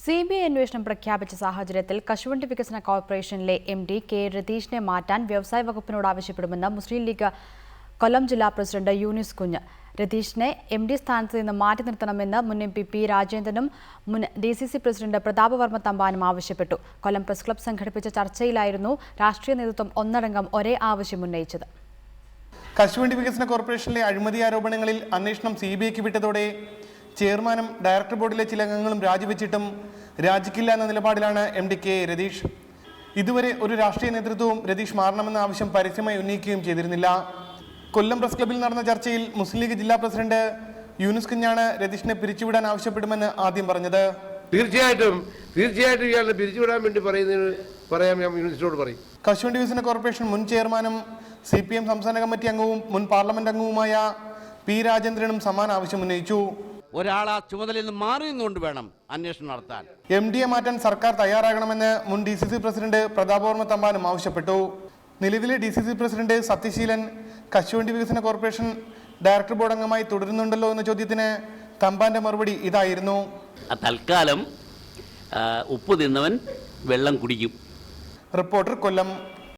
CBI അന്വേഷണം പ്രഖ്യാപിച്ച സാഹചര്യത്തിൽ കശുവണ്ടി വികസന കോർപ്പറേഷനിലെ MD കെ രതീഷിനെ മാറ്റാൻ വ്യവസായ വകുപ്പിനോട് ആവശ്യപ്പെടുമെന്ന് മുസ്ലിം ലീഗ് കൊല്ലം ജില്ലാ പ്രസിഡന്റ് യൂനിസ് കുഞ്ഞ്. രതീഷിനെ MD സ്ഥാനത്ത് നിന്ന് മാറ്റി നിർത്തണമെന്ന് മുൻ MP പി രാജേന്ദ്രനും മുൻ DCC പ്രസിഡന്റ് പ്രതാപവർമ്മ തമ്പാനും ആവശ്യപ്പെട്ടു. കൊല്ലം പ്രസ് ക്ലബ്ബ് സംഘടിപ്പിച്ച ചർച്ചയിലായിരുന്നു രാഷ്ട്രീയ നേതൃത്വം ഒന്നടങ്കം ഒരേ ആവശ്യം ഉന്നയിച്ചത്. കശുവണ്ടി വികസന കോർപ്പറേഷനിലെ അഴിമതി ആരോപണങ്ങളിൽ അന്വേഷണം CBIക്ക് വിട്ടതോടെ ചെയർമാനും ഡയറക്ടർ ബോർഡിലെ ചില അംഗങ്ങളും രാജിവെച്ചിട്ടും രാജിക്കില്ല എന്ന നിലപാടിലാണ് MD കെ രതീഷ്. ഇതുവരെ ഒരു രാഷ്ട്രീയ നേതൃത്വവും രതീഷ് മാറണമെന്ന ആവശ്യം പരസ്യമായി ഉന്നയിക്കുകയും ചെയ്തിരുന്നില്ല. കൊല്ലം പ്രസ് ക്ലബ്ബിൽ നടന്ന ചർച്ചയിൽ മുസ്ലിം ലീഗ് ജില്ലാ പ്രസിഡന്റ് യൂനിസ് കുഞ്ഞാണ് രതീഷിനെ പിരിച്ചുവിടാൻ ആവശ്യപ്പെടുമെന്ന് ആദ്യം പറഞ്ഞത്. തീർച്ചയായിട്ടും ഇയാളെ പിരിച്ചുവിടാൻ വേണ്ടി പറയാം ഞാൻ യൂണിസിനോട് പറയും. കശുവണ്ടി വികസന കോർപ്പറേഷൻ മുൻ ചെയർമാനും CPM സംസ്ഥാന കമ്മിറ്റി അംഗവും മുൻ പാർലമെന്റ് അംഗവുമായ പി രാജേന്ദ്രനും സമാന ആവശ്യം ഉന്നയിച്ചു. ഒരാൾ ആ ചുമതലയിൽ നിന്ന് മാറി നിന്നുകൊണ്ട് വേണം അന്വേഷണം നടത്താൻ. MDയെ മാറ്റാൻ സർക്കാർ തയ്യാറാകണമെന്ന് മുൻ DCC പ്രസിഡന്റ് പ്രതാപവർമ്മ തമ്പാനും ആവശ്യപ്പെട്ടു. നിലവിലെ DCC പ്രസിഡന്റ് സത്യശീലൻ കശുവണ്ടി വികസന കോർപ്പറേഷൻ ഡയറക്ടർ ബോർഡ് അംഗമായി തുടരുന്നുണ്ടല്ലോ എന്ന ചോദ്യത്തിന് തമ്പാന്റെ മറുപടി ഇതായിരുന്നു: തൽക്കാലം ഉപ്പ് തിന്നവൻ വെള്ളം കുടിക്കും. റിപ്പോർട്ടർ കൊല്ലം.